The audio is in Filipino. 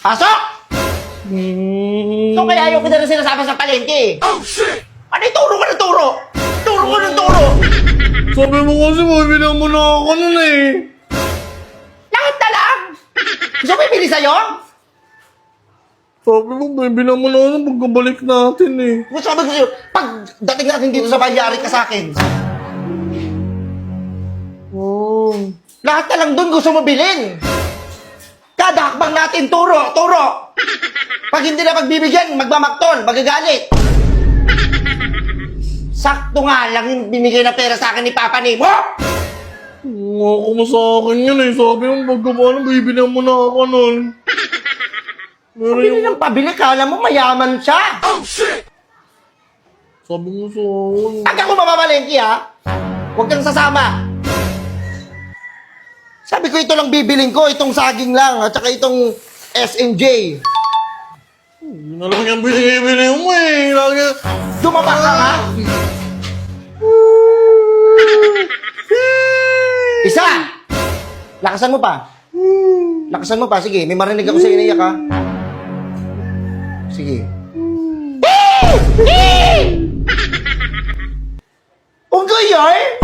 Pasok! So kaya ayaw ko na rin sinasama sa palengke. Oh, shit! Ano yung turo ka ng turo? Turo ka ng turo! Sabi mo kasi mabilang mo na ako nun eh. Lahat na lang! Gusto ko ibili sa'yo? Sabi mo, mabilang mo na ako nung pagkabalik natin eh. Gusto ko sa'yo, pag dating natin dito sa bayan, yari ka sa akin. Oh. Lahat na lang dun gusto mo bilhin. Kada hakbang natin, turo, turo. Pag hindi na pagbibigyan, magmamaktol, magagalit. Sakto nga lang yung binigay na pera sa akin ni Papa Nemo. Ako mo sa akin yun eh. Sabi mo, pagkabalik, bibilang mo na ako nun. Pabili ng pabili ka, alam mo mayaman siya. Oh, shit! Sabi mo sa akin. Pag ako mamamalengke ha, huwag kang sasama. Sabi ko ito lang bibilin ko, itong saging lang, at saka itong S&J. Hindi na lang yung binibili mo eh. Lagi... Dumapa ka nga. Isa! Lakasan mo pa. Lakasan mo pa, sige. May marinig ako sa iniyak ha. Sige. Unggoy yun?